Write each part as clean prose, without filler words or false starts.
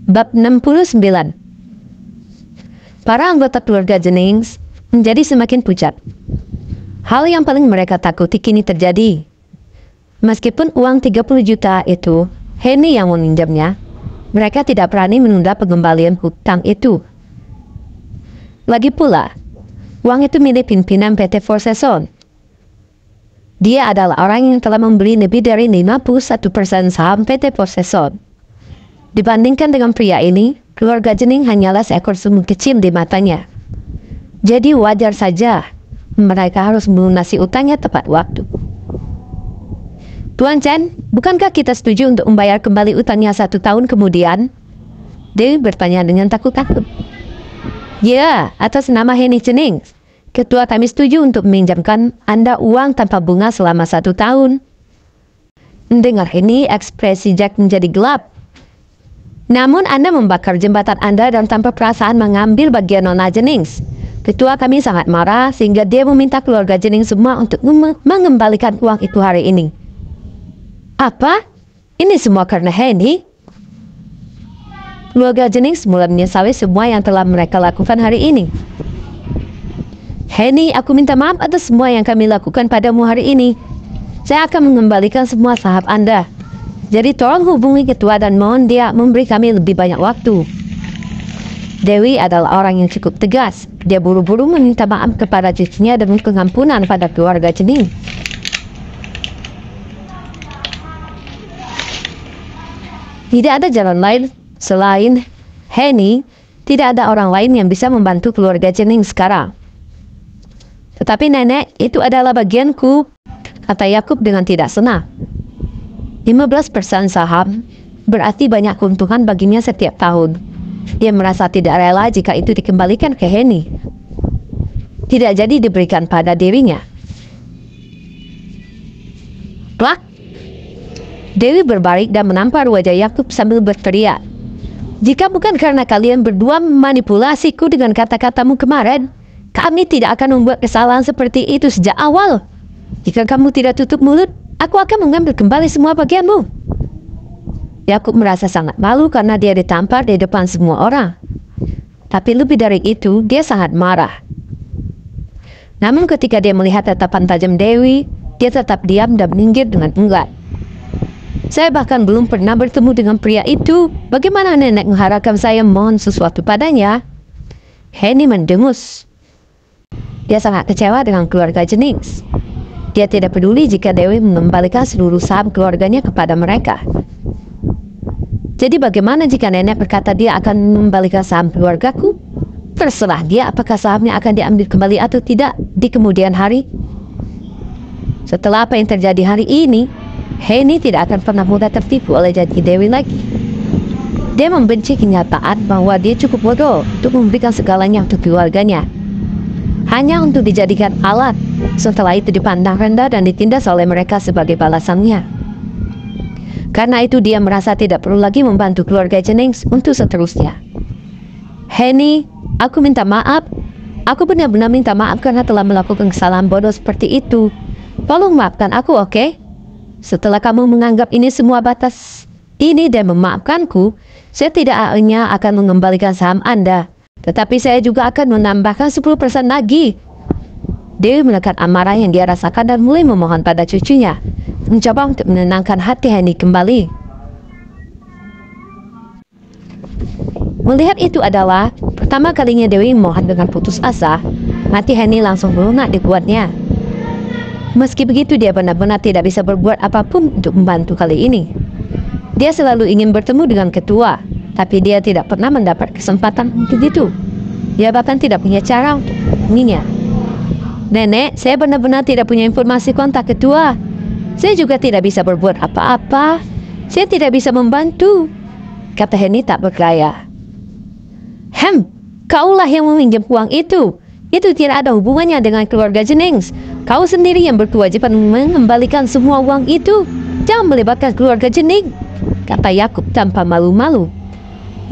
Bab 69. Para anggota keluarga Jennings menjadi semakin pucat. Hal yang paling mereka takuti kini terjadi. Meskipun uang 30 juta itu Henny yang meminjamnya, mereka tidak berani menunda pengembalian hutang itu. Lagi pula, uang itu milik pimpinan PT Four Seasons. Dia adalah orang yang telah membeli lebih dari 51% saham PT Four Seasons. Dibandingkan dengan pria ini, keluarga Jennings hanyalah seekor semut kecil di matanya. Jadi wajar saja mereka harus melunasi utangnya tepat waktu. Tuan Chen, bukankah kita setuju untuk membayar kembali utangnya 1 tahun kemudian? Dewi bertanya dengan takut-takut. Ya, atas nama Henny Jennings. Ketua kami setuju untuk meminjamkan Anda uang tanpa bunga selama 1 tahun. Mendengar ini, ekspresi Jack menjadi gelap. Namun Anda membakar jembatan Anda dan tanpa perasaan mengambil bagian Nona Jennings. Ketua kami sangat marah sehingga dia meminta keluarga Jennings semua untuk mengembalikan uang itu hari ini. Apa? Ini semua karena Henny? Keluarga Jennings mulai menyesali semua yang telah mereka lakukan hari ini. Henny, aku minta maaf atas semua yang kami lakukan padamu hari ini. Saya akan mengembalikan semua saham Anda. Jadi tolong hubungi ketua dan mohon dia memberi kami lebih banyak waktu. Dewi adalah orang yang cukup tegas. Dia buru-buru meminta maaf kepada cucunya dan pengampunan pada keluarga Jennings. Tidak ada jalan lain selain Henny. Tidak ada orang lain yang bisa membantu keluarga Jennings sekarang. Tetapi nenek, itu adalah bagianku, kata Yakub dengan tidak senang. 15% saham berarti banyak keuntungan baginya setiap tahun. Dia merasa tidak rela jika itu dikembalikan ke Henny. Tidak jadi diberikan pada dirinya. Plak! Dewi berbalik dan menampar wajah Yakub sambil berteriak. Jika bukan karena kalian berdua memanipulasiku dengan kata-katamu kemarin, kami tidak akan membuat kesalahan seperti itu sejak awal. Jika kamu tidak tutup mulut, aku akan mengambil kembali semua bagianmu. Yakub merasa sangat malu karena dia ditampar di depan semua orang. Tapi lebih dari itu, dia sangat marah. Namun ketika dia melihat tatapan tajam Dewi, dia tetap diam dan minggir dengan enggan. Saya bahkan belum pernah bertemu dengan pria itu. Bagaimana nenek mengharapkan saya mohon sesuatu padanya? Henny mendengus. Dia sangat kecewa dengan keluarga Jennings. Dia tidak peduli jika Dewi mengembalikan seluruh saham keluarganya kepada mereka. Jadi bagaimana jika nenek berkata dia akan mengembalikan saham keluargaku? Terserah dia apakah sahamnya akan diambil kembali atau tidak di kemudian hari. Setelah apa yang terjadi hari ini, Henny tidak akan pernah mudah tertipu oleh janji Dewi lagi. Dia membenci kenyataan bahwa dia cukup bodoh untuk memberikan segalanya untuk keluarganya. Hanya untuk dijadikan alat, setelah itu dipandang rendah dan ditindas oleh mereka sebagai balasannya. Karena itu dia merasa tidak perlu lagi membantu keluarga Jennings untuk seterusnya. Henny, aku minta maaf. Aku benar-benar minta maaf karena telah melakukan kesalahan bodoh seperti itu. Tolong maafkan aku, oke? Setelah kamu menganggap ini semua batas ini dan memaafkanku, saya tidak hanya akan mengembalikan saham Anda, tetapi saya juga akan menambahkan 10% lagi. Dewi menekan amarah yang dia rasakan dan mulai memohon pada cucunya, mencoba untuk menenangkan hati Henny kembali. Melihat itu adalah pertama kalinya Dewi memohon dengan putus asa, hati Henny langsung melunak di kuatnya. Meski begitu, dia benar-benar tidak bisa berbuat apapun untuk membantu kali ini. Dia selalu ingin bertemu dengan ketua, tapi dia tidak pernah mendapat kesempatan untuk itu. Dia bahkan tidak punya cara untuk menghubunginya. Nenek, saya benar-benar tidak punya informasi kontak ketua. Saya juga tidak bisa berbuat apa-apa. Saya tidak bisa membantu, kata Henny tak berdaya. Kaulah yang meminjam uang itu. Itu tidak ada hubungannya dengan keluarga Jennings. Kau sendiri yang berkewajiban mengembalikan semua uang itu. Jangan melibatkan keluarga Jennings, kata Yakub tanpa malu-malu.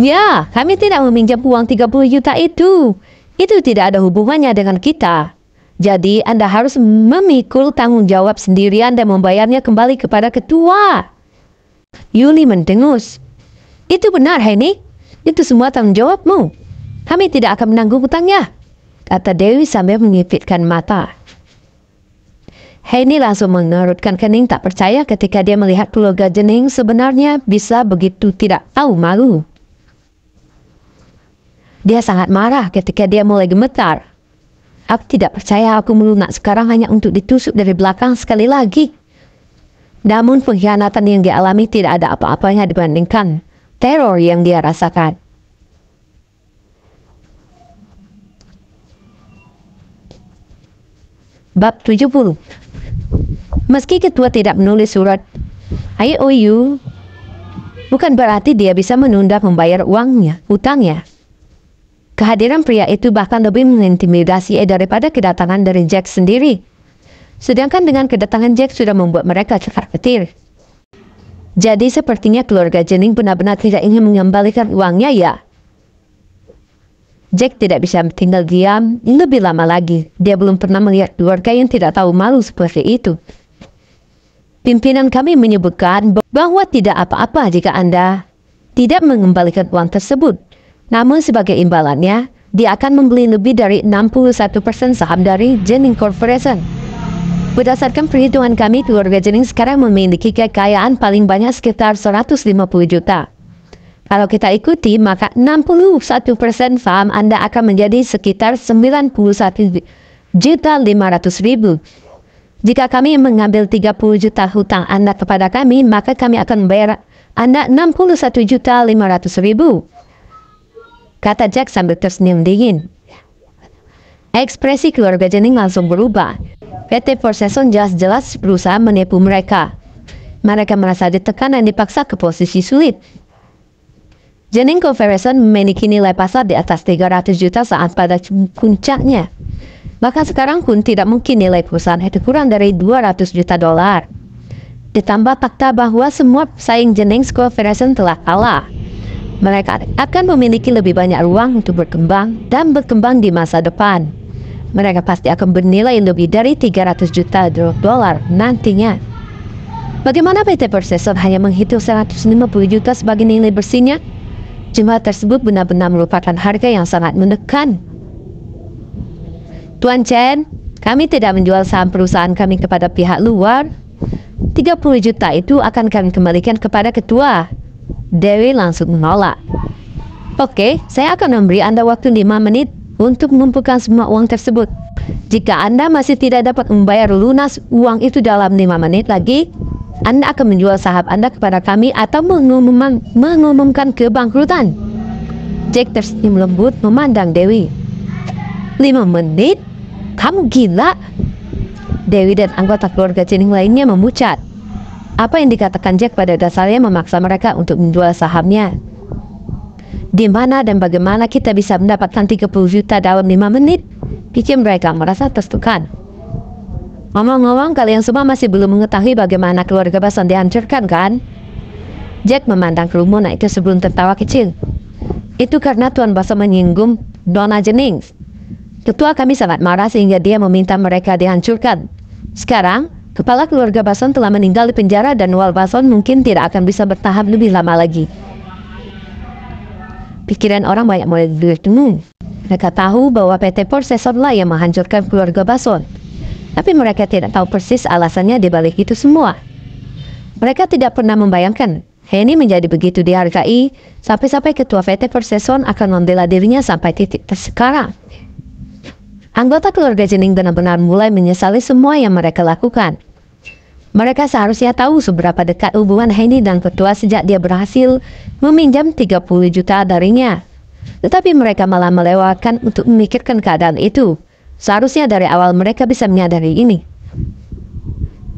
Ya, kami tidak meminjam uang 30 juta itu. Itu tidak ada hubungannya dengan kita. Jadi Anda harus memikul tanggung jawab sendirian dan membayarnya kembali kepada ketua. Yuli mendengus. Itu benar, Henny. Itu semua tanggung jawabmu. Kami tidak akan menanggung hutangnya, kata Dewi sambil mengipitkan mata. Henny langsung mengerutkan kening tak percaya ketika dia melihat keluarga Jening sebenarnya bisa begitu tidak tahu malu. Dia sangat marah ketika dia mulai gemetar. Aku tidak percaya aku melunak sekarang hanya untuk ditusuk dari belakang sekali lagi. Namun pengkhianatan yang dia alami tidak ada apa-apanya dibandingkan teror yang dia rasakan. Bab 70. Meski ketua tidak menulis surat IOU, bukan berarti dia bisa menunda membayar utangnya. Kehadiran pria itu bahkan lebih mengintimidasi daripada kedatangan dari Jack sendiri. Sedangkan dengan kedatangan Jack sudah membuat mereka cekat-ketir. Jadi sepertinya keluarga Jening benar-benar tidak ingin mengembalikan uangnya ya. Jack tidak bisa tinggal diam lebih lama lagi. Dia belum pernah melihat keluarga yang tidak tahu malu seperti itu. Pimpinan kami menyebutkan bahwa tidak apa-apa jika Anda tidak mengembalikan uang tersebut. Namun sebagai imbalannya, dia akan membeli lebih dari 61% saham dari Jening Corporation. Berdasarkan perhitungan kami, keluarga Jening sekarang memiliki kekayaan paling banyak sekitar 150 juta. Kalau kita ikuti, maka 61% saham Anda akan menjadi sekitar 91.500.000. Jika kami mengambil 30 juta hutang Anda kepada kami, maka kami akan membayar Anda 61.500.000. Kata Jack sambil tersenyum dingin. Ekspresi keluarga Jening langsung berubah. PT Possession jelas-jelas berusaha menipu mereka. Mereka merasa ditekan dan dipaksa ke posisi sulit. Jening Corporation memiliki nilai pasar di atas 300 juta saat pada puncaknya. Bahkan sekarang pun tidak mungkin nilai perusahaan itu kurang dari 200 juta dolar. Ditambah fakta bahwa semua pesaing Jening Corporation telah kalah. Mereka akan memiliki lebih banyak ruang untuk berkembang dan berkembang di masa depan. Mereka pasti akan bernilai lebih dari 300 juta dolar nantinya. Bagaimana PT Possession hanya menghitung 150 juta sebagai nilai bersihnya? Jumlah tersebut benar-benar merupakan harga yang sangat menekan. Tuan Chen, kami tidak menjual saham perusahaan kami kepada pihak luar. 30 juta itu akan kami kembalikan kepada ketua. Dewi langsung menolak. Oke, saya akan memberi Anda waktu 5 menit untuk mengumpulkan semua uang tersebut. Jika Anda masih tidak dapat membayar lunas uang itu dalam 5 menit lagi, Anda akan menjual saham Anda kepada kami atau mengumumkan kebangkrutan. Jack tersenyum lembut memandang Dewi. 5 menit? Kamu gila? Dewi dan anggota keluarga Jening lainnya memucat. Apa yang dikatakan Jack pada dasarnya memaksa mereka untuk menjual sahamnya. Di mana dan bagaimana kita bisa mendapatkan 30 juta dalam 5 menit? Pikir mereka merasa tertekan. Ngomong-ngomong, kalian semua masih belum mengetahui bagaimana keluarga Bason dihancurkan, kan? Jack memandang kerumunan itu sebelum tertawa kecil. Itu karena Tuan Bason menyinggung Donna Jennings. Ketua kami sangat marah sehingga dia meminta mereka dihancurkan. Sekarang, kepala keluarga Bason telah meninggal di penjara dan Wal Bason mungkin tidak akan bisa bertahan lebih lama lagi. Pikiran orang banyak mulai berdengung. Mereka tahu bahwa PT Possession lah yang menghancurkan keluarga Bason. Tapi mereka tidak tahu persis alasannya di balik itu semua. Mereka tidak pernah membayangkan Henny menjadi begitu dihargai sampai-sampai ketua PT Possession akan membela dirinya sampai titik sekarang. Anggota keluarga Jening benar-benar mulai menyesali semua yang mereka lakukan. Mereka seharusnya tahu seberapa dekat hubungan Henny dan ketua sejak dia berhasil meminjam 30 juta darinya. Tetapi mereka malah melewatkan untuk memikirkan keadaan itu. Seharusnya dari awal mereka bisa menyadari ini.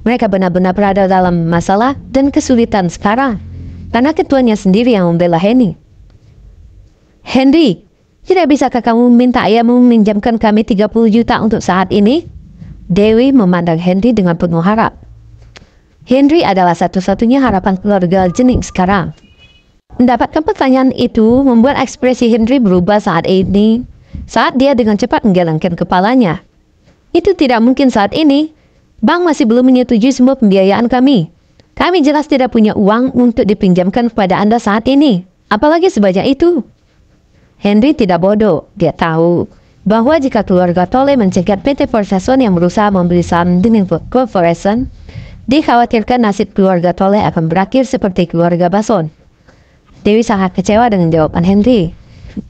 Mereka benar-benar berada dalam masalah dan kesulitan sekarang. Karena ketuanya sendiri yang membela Henny. Henry, tidak bisakah kamu minta ayahmu meminjamkan kami 30 juta untuk saat ini? Dewi memandang Henry dengan penuh harap. Henry adalah satu-satunya harapan keluarga Jening sekarang. Mendapatkan pertanyaan itu membuat ekspresi Henry berubah saat ini. Saat dia dengan cepat menggelengkan kepalanya. Itu tidak mungkin saat ini. Bank masih belum menyetujui semua pembiayaan kami. Kami jelas tidak punya uang untuk dipinjamkan kepada Anda saat ini. Apalagi sebanyak itu. Henry tidak bodoh. Dia tahu bahwa jika keluarga Tolle mencegat PT Poseidon yang berusaha membeli saham Deming Corporation, dikhawatirkan nasib keluarga Tolle akan berakhir seperti keluarga Bason. Dewi sangat kecewa dengan jawaban Henry.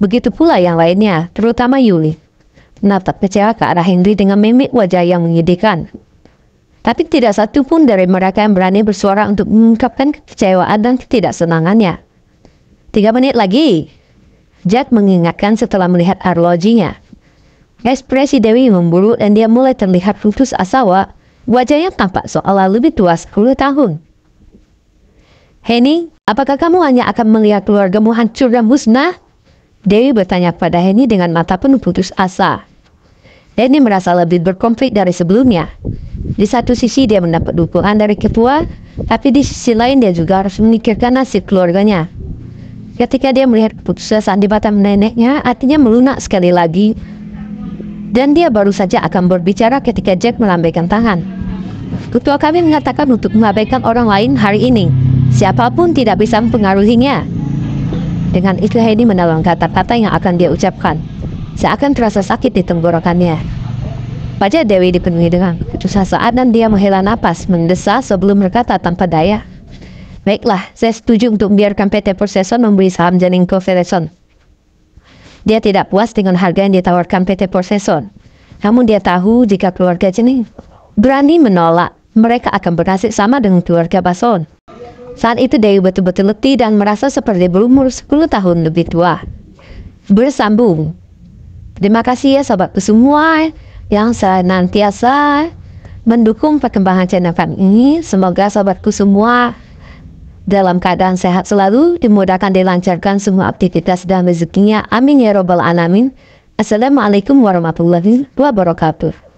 Begitu pula yang lainnya, terutama Yuli. Menatap kecewa ke arah Henry dengan mimik wajah yang menyedihkan. Tapi tidak satu pun dari mereka yang berani bersuara untuk mengungkapkan kekecewaan dan ketidaksenangannya. 3 menit lagi, Jack mengingatkan setelah melihat arlojinya. Ekspresi Dewi memburuk dan dia mulai terlihat putus asa. Wajahnya tampak seolah lebih tua 10 tahun. Henny, apakah kamu hanya akan melihat keluargamu hancur dan musnah? Dewi bertanya pada Henny dengan mata penuh putus asa. Henny merasa lebih berkonflik dari sebelumnya. Di satu sisi dia mendapat dukungan dari ketua, tapi di sisi lain dia juga harus memikirkan nasib keluarganya. Ketika dia melihat keputusasaan di mata neneknya, hatinya melunak sekali lagi. Dan dia baru saja akan berbicara ketika Jack melambaikan tangan. Ketua kami mengatakan untuk mengabaikan orang lain hari ini. Siapapun tidak bisa mempengaruhinya. Dengan itu Henny menelan kata-kata yang akan dia ucapkan. Seakan terasa sakit di tenggorokannya. Wajah Dewi dipenuhi dengan keputusasaan dan dia menghela napas, mendesah sebelum berkata tanpa daya. Baiklah, saya setuju untuk membiarkan PT Poseidon membeli saham Deming Corporation. Dia tidak puas dengan harga yang ditawarkan PT Poseidon. Namun dia tahu jika keluarga Deming berani menolak, mereka akan bernasib sama dengan keluarga Bason. Saat itu Dewi betul-betul letih dan merasa seperti berumur 10 tahun lebih tua. Bersambung. Terima kasih ya sobatku semua yang senantiasa mendukung perkembangan channel kami ini. Semoga sobatku semua dalam keadaan sehat selalu, dimudahkan dilancarkan semua aktivitas dan rezekinya. Amin ya robbal alamin. Assalamualaikum warahmatullahi wabarakatuh.